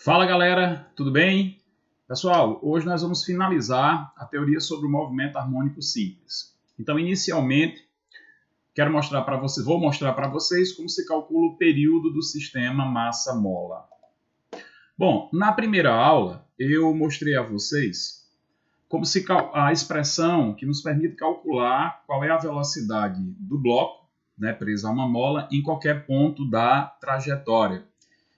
Fala galera, tudo bem? Pessoal, hoje nós vamos finalizar a teoria sobre o movimento harmônico simples. Então, inicialmente, vou mostrar para vocês como se calcula o período do sistema massa-mola. Bom, na primeira aula, eu mostrei a vocês como a expressão que nos permite calcular qual é a velocidade do bloco, preso a uma mola, em qualquer ponto da trajetória.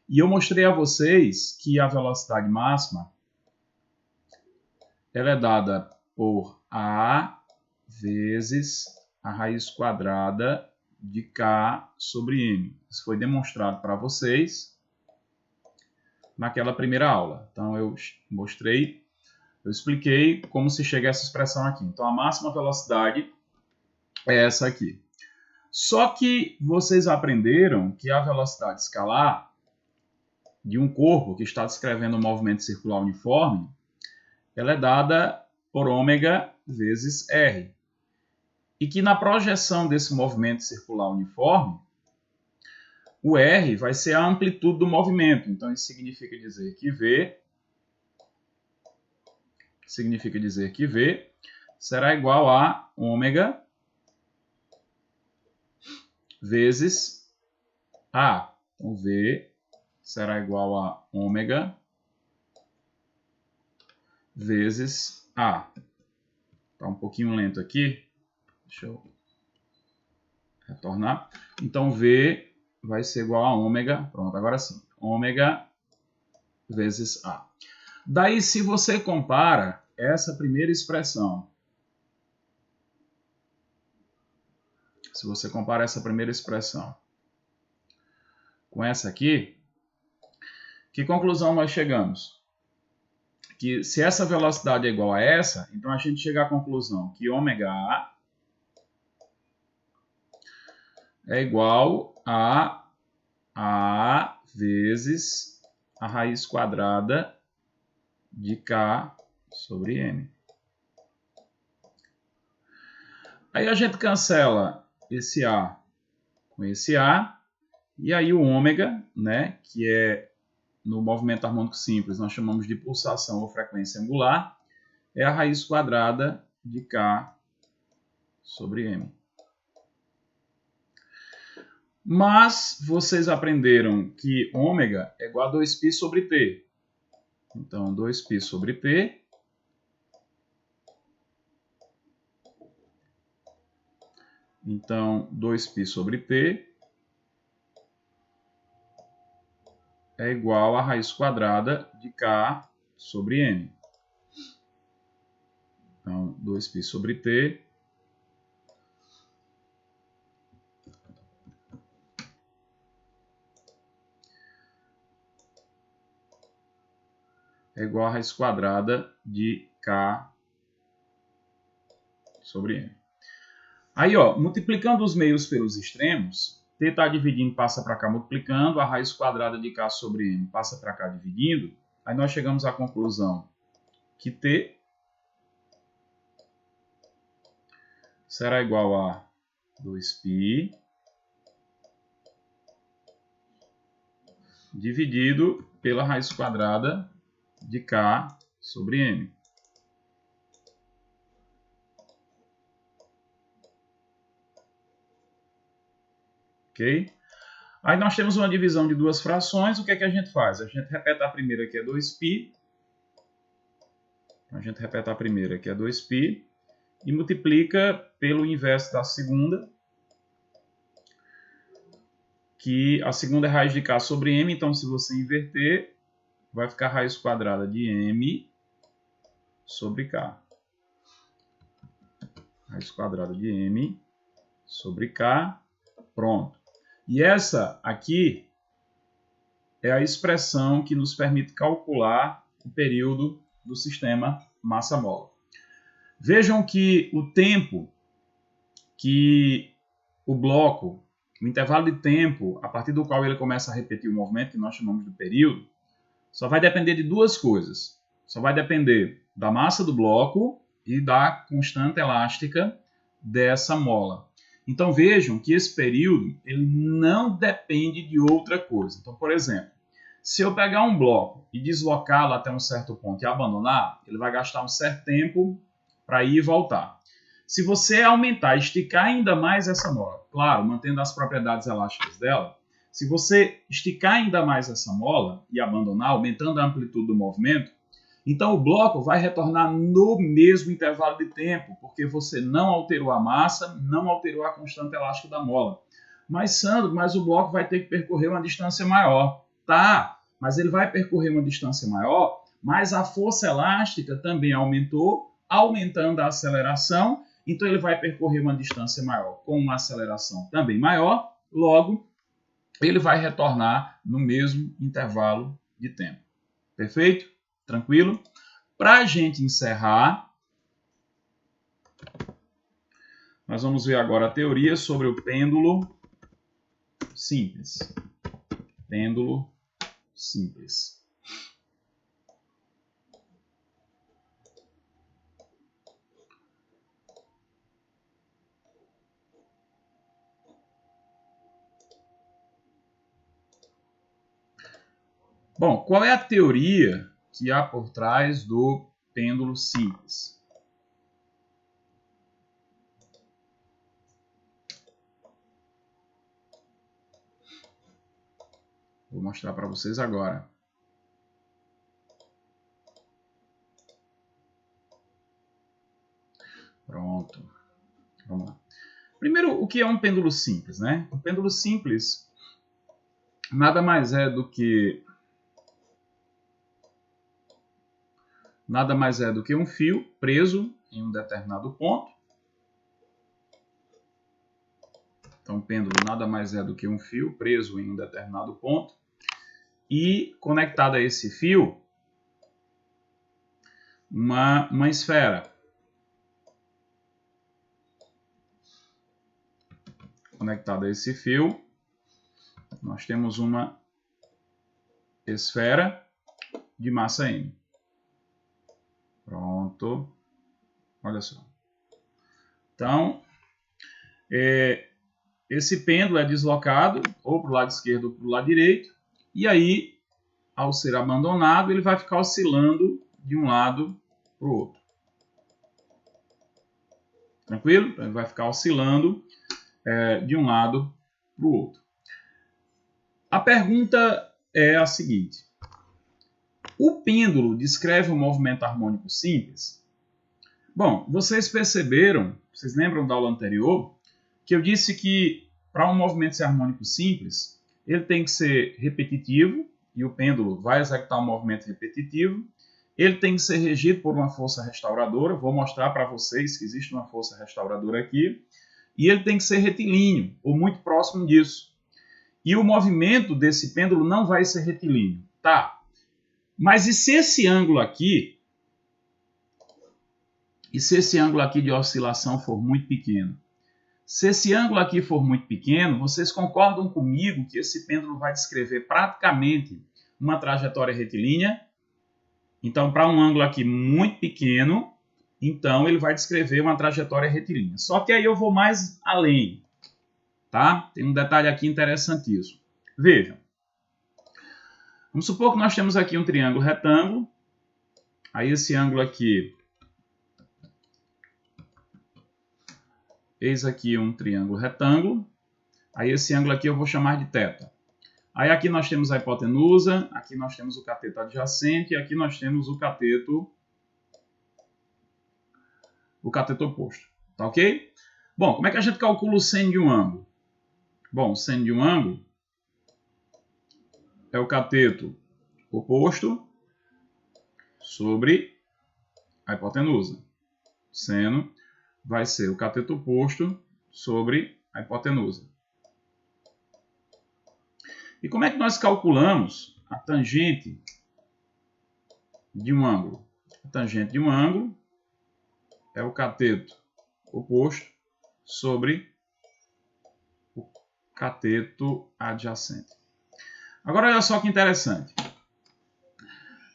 E eu mostrei a vocês que a velocidade máxima ela é dada por A vezes a raiz quadrada de K sobre M. Isso foi demonstrado para vocês naquela primeira aula. Então, eu expliquei como se chega a essa expressão aqui. Então, a máxima velocidade é essa aqui. Só que vocês aprenderam que a velocidade escalar de um corpo que está descrevendo um movimento circular uniforme, ela é dada por ômega vezes R. E que na projeção desse movimento circular uniforme, o R vai ser a amplitude do movimento. Então, isso significa dizer que V será igual a ômega vezes A. Então, V será igual a ômega vezes A. Está um pouquinho lento aqui. Deixa eu retornar. Então, V vai ser igual a ômega. Pronto, agora sim. Ômega vezes A. Daí, se você compara essa primeira expressão, com essa aqui, que conclusão nós chegamos? Que se essa velocidade é igual a essa, então a gente chega à conclusão que ômega A é igual a A vezes a raiz quadrada de K sobre M. Aí a gente cancela esse A com esse A, e aí o ômega, que é no movimento harmônico simples, nós chamamos de pulsação ou frequência angular, é a raiz quadrada de K sobre M. Mas vocês aprenderam que ômega é igual a 2π sobre T. Então, 2π sobre T é igual a raiz quadrada de K sobre M. Então, 2π sobre T é igual a raiz quadrada de K sobre M. Aí, multiplicando os meios pelos extremos, T está dividindo, passa para cá multiplicando, a raiz quadrada de K sobre M passa para cá dividindo, aí nós chegamos à conclusão que T será igual a 2π dividido pela raiz quadrada de K sobre M. Ok? Aí nós temos uma divisão de duas frações. O que é que a gente faz? A gente repete a primeira, que é 2π. A gente repete a primeira, que é 2π. E multiplica pelo inverso da segunda, que a segunda é raiz de K sobre M. Então, se você inverter, vai ficar raiz quadrada de M sobre K. Raiz quadrada de M sobre K. Pronto. E essa aqui é a expressão que nos permite calcular o período do sistema massa-mola. Vejam que o tempo que o bloco, o intervalo de tempo a partir do qual ele começa a repetir o movimento, que nós chamamos de período, só vai depender de duas coisas. Só vai depender da massa do bloco e da constante elástica dessa mola. Então vejam que esse período ele não depende de outra coisa. Então, por exemplo, Se eu pegar um bloco e deslocá-lo até um certo ponto e abandonar, ele vai gastar um certo tempo para ir e voltar. Se você aumentar, esticar ainda mais essa mola, claro, mantendo as propriedades elásticas dela, se você esticar ainda mais essa mola e abandonar, aumentando a amplitude do movimento, então o bloco vai retornar no mesmo intervalo de tempo, porque você não alterou a massa, não alterou a constante elástica da mola. Mas, Sandro, o bloco vai ter que percorrer uma distância maior. Tá, mas ele vai percorrer uma distância maior, mas a força elástica também aumentou, aumentando a aceleração, então ele vai percorrer uma distância maior com uma aceleração também maior, logo ele vai retornar no mesmo intervalo de tempo. Perfeito? Tranquilo? Para a gente encerrar, nós vamos ver agora a teoria sobre o pêndulo simples. Pêndulo simples. Bom, qual é a teoria que há por trás do pêndulo simples? Vou mostrar para vocês agora. Pronto. Vamos lá. Primeiro, o que é um pêndulo simples, né? Um pêndulo simples nada mais é do que um fio preso em um determinado ponto. Então, o pêndulo nada mais é do que um fio preso em um determinado ponto e conectado a esse fio uma esfera. Conectada a esse fio, nós temos uma esfera de massa M. Pronto. Olha só. Então, esse pêndulo é deslocado ou para o lado esquerdo ou para o lado direito. E aí, ao ser abandonado, ele vai ficar oscilando de um lado para o outro. Tranquilo? Então, ele vai ficar oscilando de um lado para o outro. A pergunta é a seguinte. O pêndulo descreve um movimento harmônico simples? Bom, vocês perceberam, vocês lembram da aula anterior, que eu disse que para um movimento ser harmônico simples, ele tem que ser repetitivo, e o pêndulo vai executar um movimento repetitivo. Ele tem que ser regido por uma força restauradora, vou mostrar para vocês que existe uma força restauradora aqui. E ele tem que ser retilíneo, ou muito próximo disso. E o movimento desse pêndulo não vai ser retilíneo. Tá, mas e se esse ângulo aqui, de oscilação for muito pequeno? Se esse ângulo aqui for muito pequeno, vocês concordam comigo que esse pêndulo vai descrever praticamente uma trajetória retilínea? Então, para um ângulo aqui muito pequeno, então ele vai descrever uma trajetória retilínea. Só que aí eu vou mais além, tá? Tem um detalhe aqui interessantíssimo. Vejam. Vamos supor que nós temos aqui um triângulo retângulo. Aí esse ângulo aqui, eis aqui um triângulo retângulo. Aí esse ângulo aqui eu vou chamar de θ. Aí aqui nós temos a hipotenusa, aqui nós temos o cateto adjacente e aqui nós temos o cateto oposto. Tá ok? Bom, como é que a gente calcula o seno de um ângulo? Bom, o seno de um ângulo é o cateto oposto sobre a hipotenusa. Seno vai ser o cateto oposto sobre a hipotenusa. E como é que nós calculamos a tangente de um ângulo? A tangente de um ângulo é o cateto oposto sobre o cateto adjacente. Agora, olha só que interessante.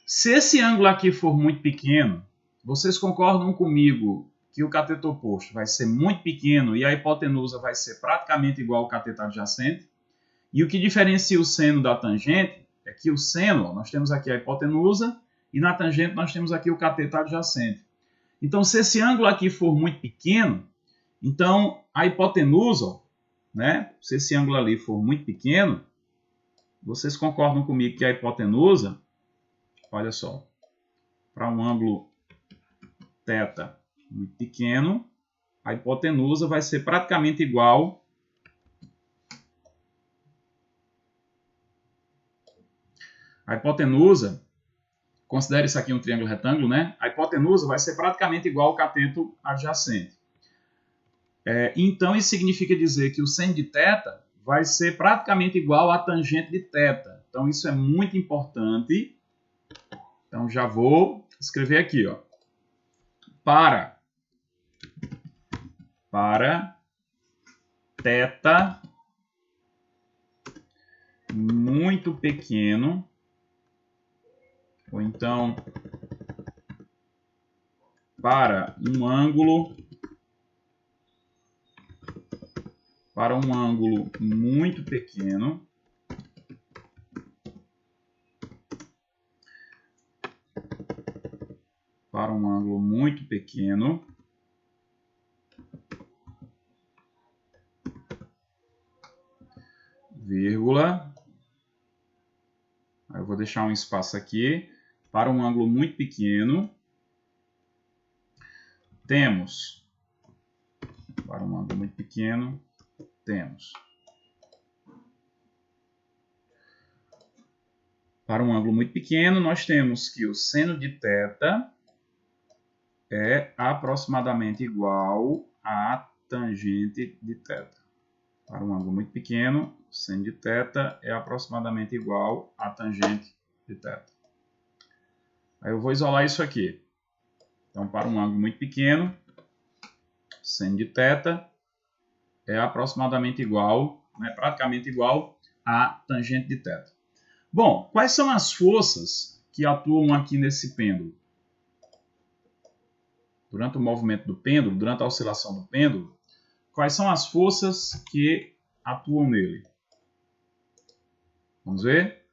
Se esse ângulo aqui for muito pequeno, vocês concordam comigo que o cateto oposto vai ser muito pequeno e a hipotenusa vai ser praticamente igual ao cateto adjacente? E o que diferencia o seno da tangente é Aqui o seno, ó, nós temos aqui a hipotenusa e na tangente nós temos aqui o cateto adjacente. Então, se esse ângulo aqui for muito pequeno, então a hipotenusa, ó, né? Se esse ângulo ali for muito pequeno, vocês concordam comigo que a hipotenusa, olha só, para um ângulo θ muito pequeno, a hipotenusa vai ser praticamente igual a hipotenusa, considere isso aqui um triângulo retângulo, né? A hipotenusa vai ser praticamente igual ao cateto adjacente. Então, isso significa dizer que o seno de θ vai ser praticamente igual à tangente de θ. Então, isso é muito importante. Então, já vou escrever aqui, ó. Para θ muito pequeno, ou então para um ângulo muito pequeno, vírgula, aí eu vou deixar um espaço aqui, para um ângulo muito pequeno, temos, para um ângulo muito pequeno, temos, para um ângulo muito pequeno, nós temos que o seno de θ é aproximadamente igual à tangente de θ. Para um ângulo muito pequeno, o seno de θ é aproximadamente igual à tangente de θ. Aí eu vou isolar isso aqui. Então, para um ângulo muito pequeno, seno de θ é aproximadamente igual, né, praticamente igual à tangente de θ. Bom, quais são as forças que atuam aqui nesse pêndulo? Durante o movimento do pêndulo, durante a oscilação do pêndulo, quais são as forças que atuam nele? Vamos ver?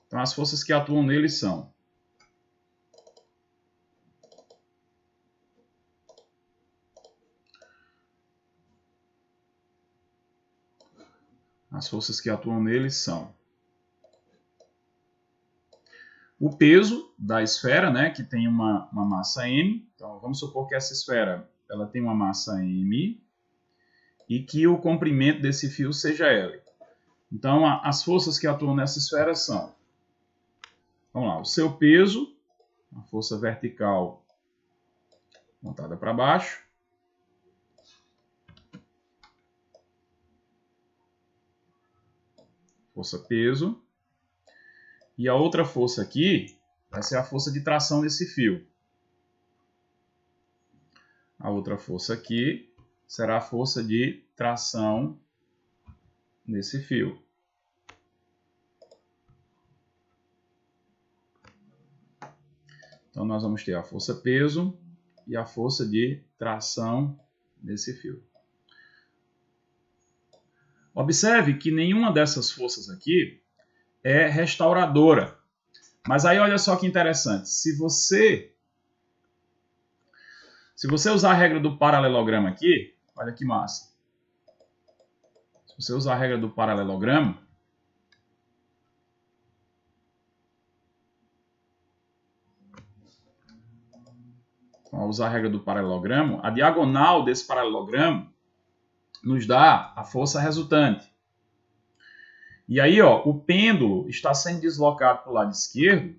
Então, as forças que atuam nele são o peso da esfera, né, que tem uma massa m. Então, vamos supor que essa esfera ela tem uma massa m e que o comprimento desse fio seja L. Então, as forças que atuam nessa esfera são, vamos lá, o seu peso, a força vertical montada para baixo, força peso, e a outra força aqui vai ser a força de tração desse fio. A outra força aqui será a força de tração nesse fio. Então, nós vamos ter a força peso e a força de tração nesse fio. Observe que nenhuma dessas forças aqui é restauradora. Mas aí olha só que interessante. Se você usar a regra do paralelogramo aqui, olha que massa. Se você usar a regra do paralelogramo, então, ao usar a regra do paralelogramo, a diagonal desse paralelogramo nos dá a força resultante. E aí, ó, o pêndulo está sendo deslocado para o lado esquerdo.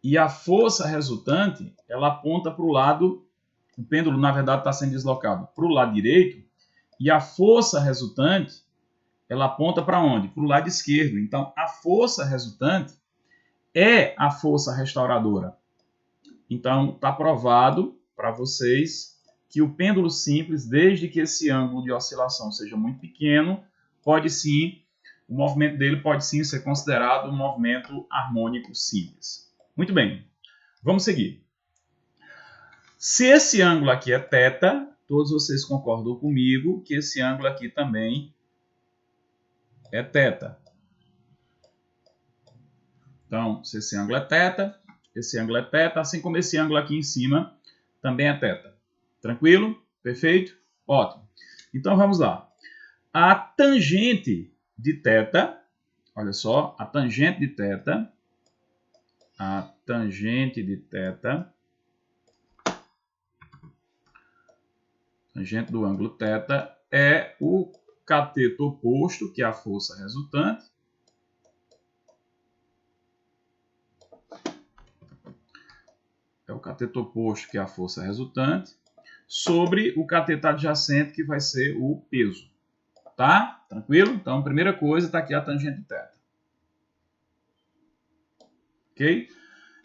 E a força resultante, ela aponta para o lado... O pêndulo, na verdade, está sendo deslocado para o lado direito. E a força resultante, ela aponta para onde? Para o lado esquerdo. Então, a força resultante é a força restauradora. Então, está provado para vocês que o pêndulo simples, desde que esse ângulo de oscilação seja muito pequeno, o movimento dele pode sim ser considerado um movimento harmônico simples. Muito bem, vamos seguir. Se esse ângulo aqui é θ, todos vocês concordam comigo que esse ângulo aqui também é θ. Então, se esse ângulo é θ, esse ângulo é θ, assim como esse ângulo aqui em cima também é θ. Tranquilo? Perfeito? Ótimo. Então, vamos lá. A tangente de θ, olha só, a tangente de θ, tangente do ângulo θ, é o cateto oposto, que é a força resultante, sobre o cateto adjacente, que vai ser o peso. Tá? Tranquilo? Então, primeira coisa, está aqui a tangente de θ. Ok?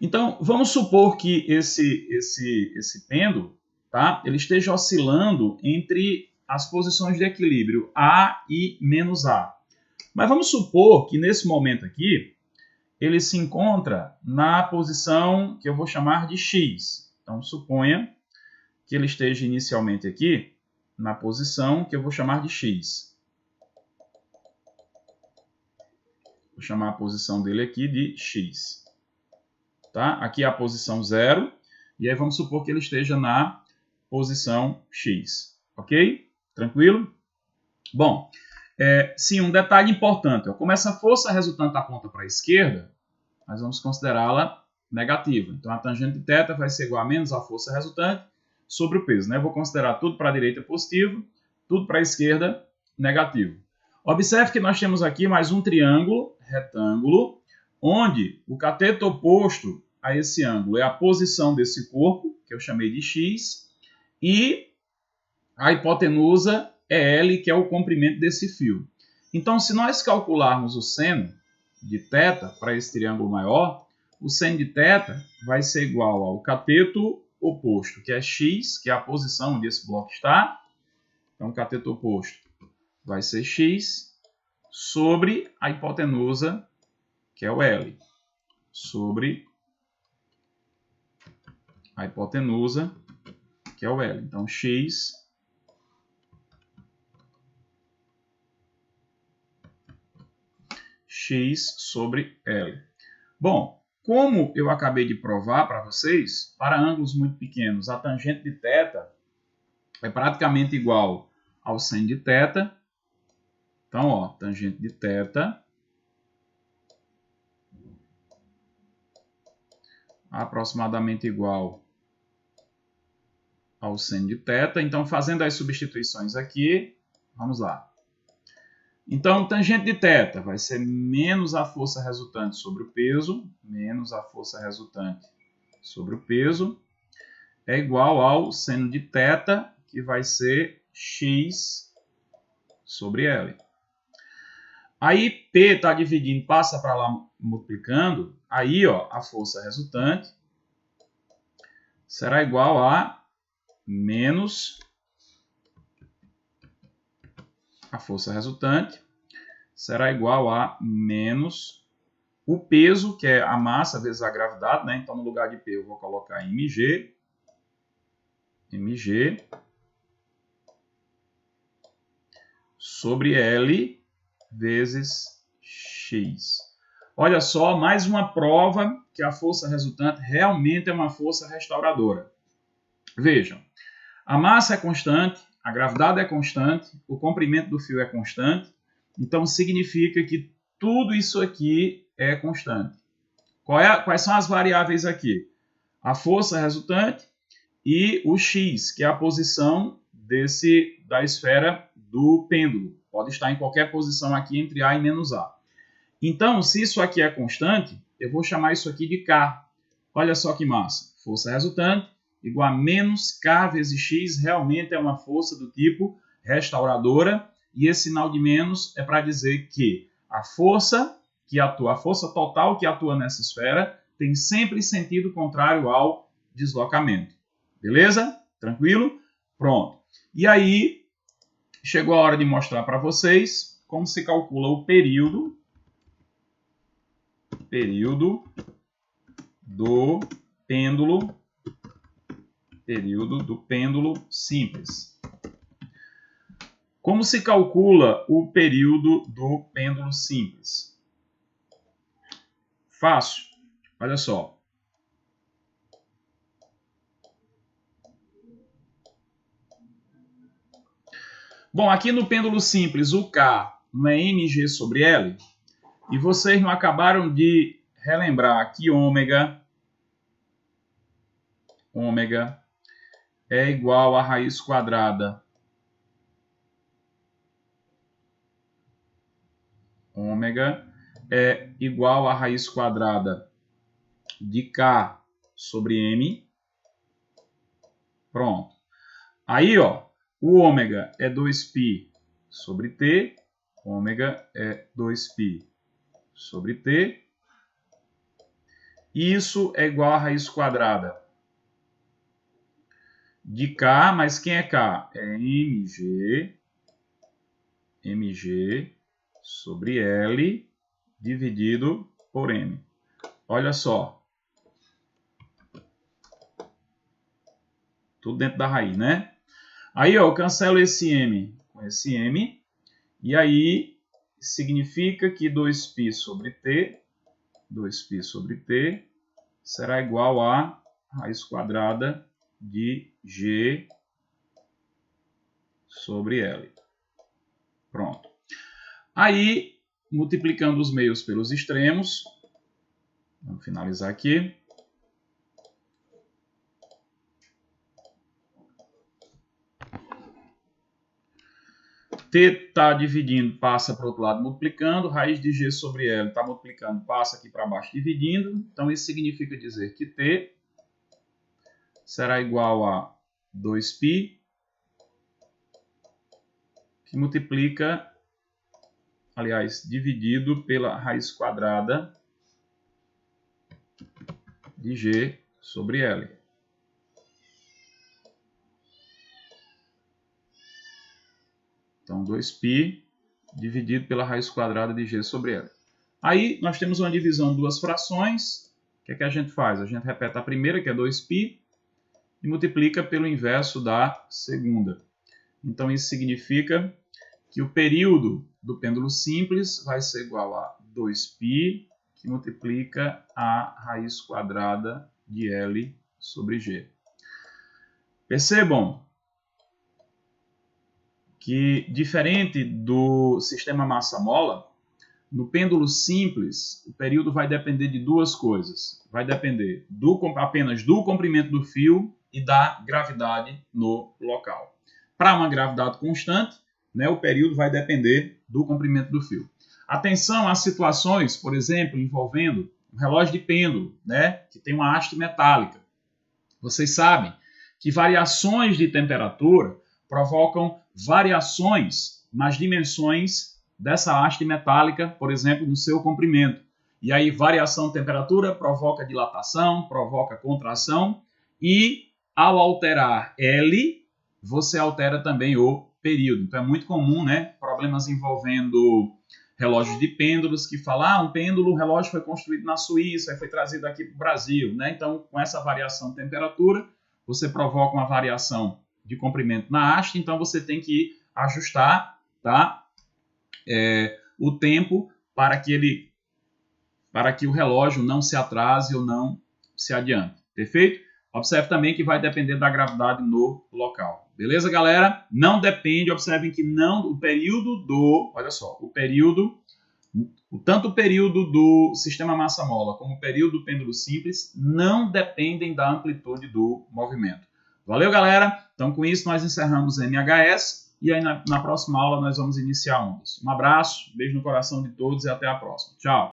Então, vamos supor que esse pêndulo, tá, ele esteja oscilando entre as posições de equilíbrio A e menos A. Mas vamos supor que nesse momento aqui, ele se encontra na posição que eu vou chamar de X. Então, suponha que ele esteja inicialmente aqui na posição que eu vou chamar de X. Vou chamar a posição dele aqui de X. Tá? Aqui é a posição 0. E aí vamos supor que ele esteja na posição X. Ok? Tranquilo? Bom, sim, um detalhe importante. Ó, como essa força resultante aponta para a esquerda, nós vamos considerá-la negativa. Então, a tangente de θ vai ser igual a menos a força resultante sobre o peso. Né? Eu vou considerar tudo para a direita positivo, tudo para a esquerda negativo. Observe que nós temos aqui mais um triângulo retângulo, onde o cateto oposto a esse ângulo é a posição desse corpo, que eu chamei de X, e a hipotenusa é L, que é o comprimento desse fio. Então, se nós calcularmos o seno de θ para esse triângulo maior, o seno de θ vai ser igual ao cateto oposto, que é X, que é a posição onde esse bloco está. Então, o cateto oposto vai ser X sobre a hipotenusa, que é o L. Sobre a hipotenusa, que é o L. Então, X sobre L. Bom, como eu acabei de provar para vocês, para ângulos muito pequenos, a tangente de θ é praticamente igual ao seno de θ. Então, ó, tangente de θ aproximadamente igual ao seno de θ. Então, fazendo as substituições aqui, vamos lá. Então, tangente de θ vai ser menos a força resultante sobre o peso, é igual ao seno de θ, que vai ser X sobre L. Aí P está dividindo, passa para lá multiplicando, aí ó, a força resultante será igual a menos a força resultante, será igual a menos o peso, que é a massa vezes a gravidade, né? Então no lugar de P eu vou colocar mg, sobre L vezes X. Olha só, mais uma prova que a força resultante realmente é uma força restauradora. Vejam, a massa é constante, a gravidade é constante, o comprimento do fio é constante, então significa que tudo isso aqui é constante. Quais são as variáveis aqui? A força resultante e o X, que é a posição da esfera do pêndulo. Pode estar em qualquer posição aqui entre A e menos A. Então, se isso aqui é constante, eu vou chamar isso aqui de K. Olha só que massa. Força resultante igual a menos K vezes X, realmente é uma força do tipo restauradora. E esse sinal de menos é para dizer que a força total que atua nessa esfera tem sempre sentido contrário ao deslocamento. Beleza? Tranquilo? Pronto. E aí, chegou a hora de mostrar para vocês como se calcula o período do pêndulo simples. Como se calcula o período do pêndulo simples? Fácil. Olha só. Bom, aqui no pêndulo simples, o K não é mg sobre L? E vocês não acabaram de relembrar que ômega é igual a raiz quadrada. Ômega é igual a raiz quadrada de K sobre M. Pronto. Aí, ó, o ômega é 2π sobre T. Ômega é 2π sobre T. Isso é igual a raiz quadrada de K, mas quem é K? É mg sobre L dividido por M. Olha só. Tudo dentro da raiz, né? Aí, ó, eu cancelo esse M com esse M. E aí, significa que 2π sobre T será igual a raiz quadrada de G sobre L. Pronto. Aí, multiplicando os meios pelos extremos, vamos finalizar aqui. T está dividindo, passa para o outro lado multiplicando, raiz de G sobre L está multiplicando, passa aqui para baixo dividindo. Então, isso significa dizer que T será igual a 2π, que multiplica, aliás, dividido pela raiz quadrada de G sobre L. Então, 2π dividido pela raiz quadrada de G sobre L. Aí, nós temos uma divisão de duas frações. O que é que a gente faz? A gente repete a primeira, que é 2π, e multiplica pelo inverso da segunda. Então, isso significa que o período do pêndulo simples vai ser igual a 2π, que multiplica a raiz quadrada de L sobre G. Percebam que, diferente do sistema massa-mola, no pêndulo simples, o período vai depender de duas coisas. Vai depender apenas do comprimento do fio e da gravidade no local. Para uma gravidade constante, né, o período vai depender do comprimento do fio. Atenção às situações, por exemplo, envolvendo um relógio de pêndulo, né, que tem uma haste metálica. Vocês sabem que variações de temperatura provocam variações nas dimensões dessa haste metálica, por exemplo, no seu comprimento. E aí, variação de temperatura provoca dilatação, provoca contração, e ao alterar L, você altera também o período. Então, é muito comum, né, problemas envolvendo relógios de pêndulos que falam, um relógio foi construído na Suíça e foi trazido aqui para o Brasil, né? Então, com essa variação de temperatura, você provoca uma variação de comprimento na haste, então você tem que ajustar, tá? O tempo para que o relógio não se atrase ou não se adiante. Perfeito? Observe também que vai depender da gravidade no local. Beleza, galera? Não depende, observem que não, o período do, olha só, tanto o período do sistema massa-mola como o período do pêndulo simples não dependem da amplitude do movimento. Valeu, galera? Então, com isso, nós encerramos MHS e aí na próxima aula nós vamos iniciar ondas. Um abraço, beijo no coração de todos e até a próxima. Tchau!